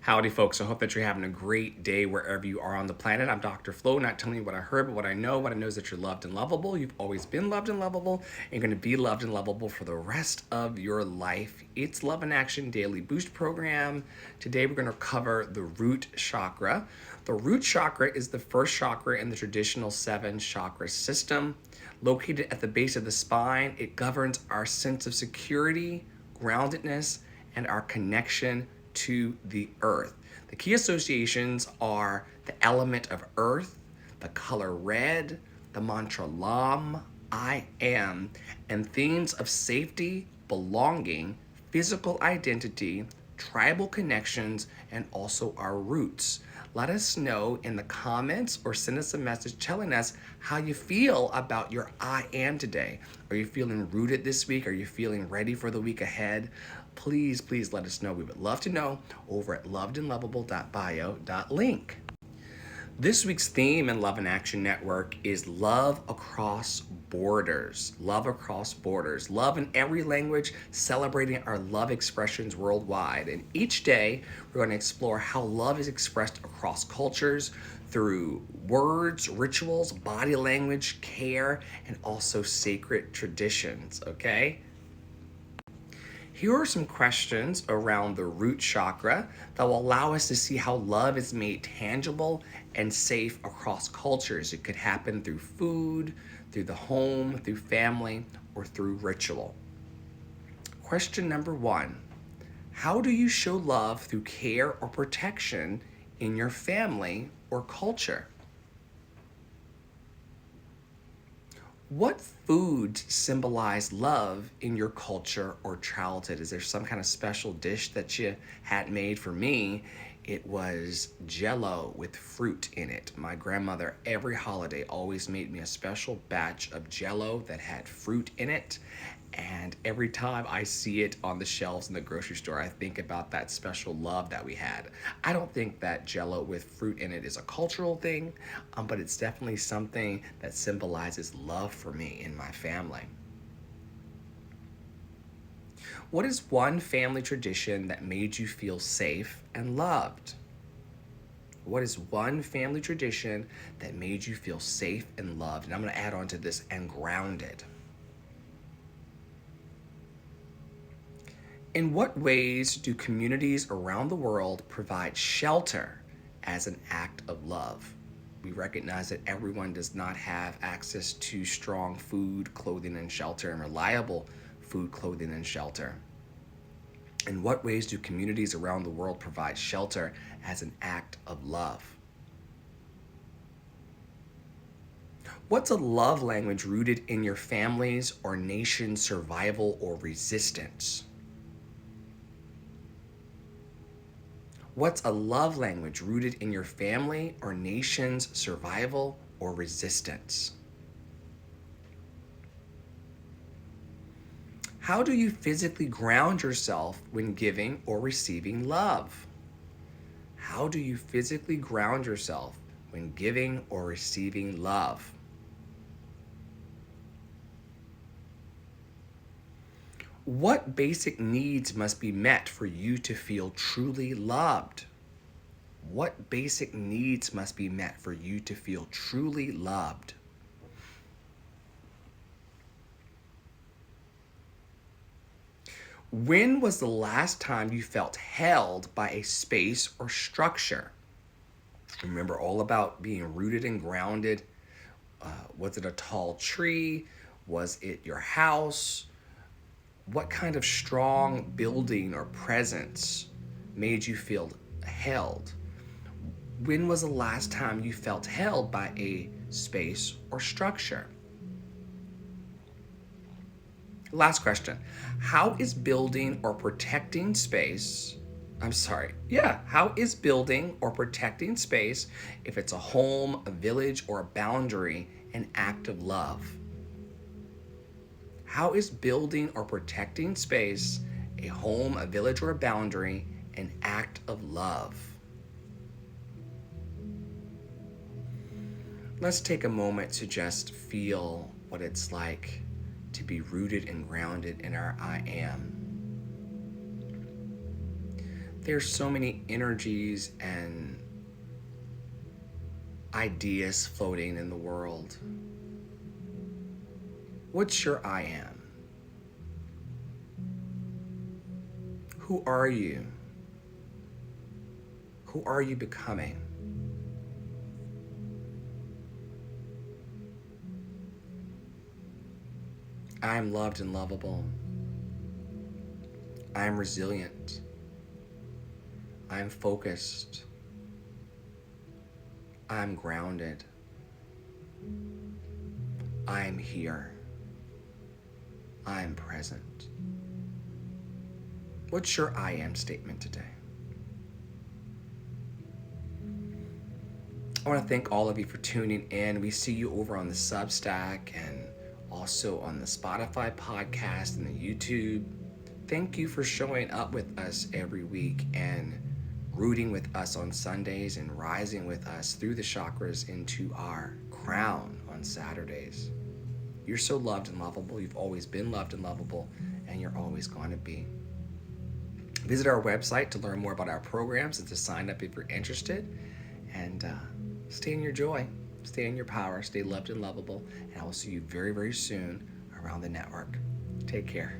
Howdy, folks. I hope that you're having a great day wherever you are on the planet. I'm Dr. Flo, not telling you what I heard, but what I know. What I know is that you're loved and lovable. You've always been loved and lovable, and going to be loved and lovable for the rest of your life. It's Love in Action Daily Boost Program. Today, we're going to cover the root chakra. The root chakra is the first chakra in the traditional 7-chakra system. Located at the base of the spine, it governs our sense of security, groundedness, and our connection to the earth. The key associations are the element of earth, the color red, the mantra Lam, I am, and themes of safety, belonging, physical identity, tribal connections, and also our roots. Let us know in the comments or send us a message telling us how you feel about your I am today. Are you feeling rooted this week? Are you feeling ready for the week ahead? Please let us know. We would love to know over at lovedandlovable.bio.link. This week's theme in Love in Action Network is love across borders. Love across borders. Love in every language, celebrating our love expressions worldwide. And each day, we're going to explore how love is expressed across cultures through words, rituals, body language, care, and also sacred traditions, okay? Here are some questions around the root chakra that will allow us to see how love is made tangible and safe across cultures. It could happen through food, through the home, through family, or through ritual. Question number 1. How do you show love through care or protection in your family or culture? What foods symbolize love in your culture or childhood? Is there some kind of special dish that you had made? For me, it was Jell-O with fruit in it. My grandmother, every holiday, always made me a special batch of Jell-O that had fruit in it. And every time I see it on the shelves in the grocery store, I think about that special love that we had. I don't think that Jell-O with fruit in it is a cultural thing, but it's definitely something that symbolizes love for me and my family. What is one family tradition that made you feel safe and loved? What is one family tradition that made you feel safe and loved? And I'm going to add on to this, and grounded. In what ways do communities around the world provide shelter as an act of love? We recognize that everyone does not have access to strong food, clothing, and shelter, and reliable food, clothing, and shelter. In what ways do communities around the world provide shelter as an act of love? What's a love language rooted in your family's or nation's survival or resistance? What's a love language rooted in your family or nation's survival or resistance? How do you physically ground yourself when giving or receiving love? How do you physically ground yourself when giving or receiving love? What basic needs must be met for you to feel truly loved? What basic needs must be met for you to feel truly loved? When was the last time you felt held by a space or structure? Remember all about being rooted and grounded. Was it a tall tree? Was it your house? What kind of strong building or presence made you feel held? When was the last time you felt held by a space or structure? Last question. How is building or protecting space, how is building or protecting space, if it's a home, a village, or a boundary, an act of love? How is building or protecting space, a home, a village, or a boundary, an act of love? Let's take a moment to just feel what it's like to be rooted and grounded in our I am. There's so many energies and ideas floating in the world. What's your I am? Who are you? Who are you becoming? I am loved and lovable. I am resilient. I am focused. I am grounded. I am here. I am present. What's your I am statement today? I want to thank all of you for tuning in. We see you over on the Substack and also on the Spotify podcast and the YouTube. Thank you for showing up with us every week and rooting with us on Sundays and rising with us through the chakras into our crown on Saturdays. You're so loved and lovable. You've always been loved and lovable, and you're always going to be. Visit our website to learn more about our programs and to sign up if you're interested. And stay in your joy, stay in your power, stay loved and lovable. And I will see you very, very soon around the network. Take care.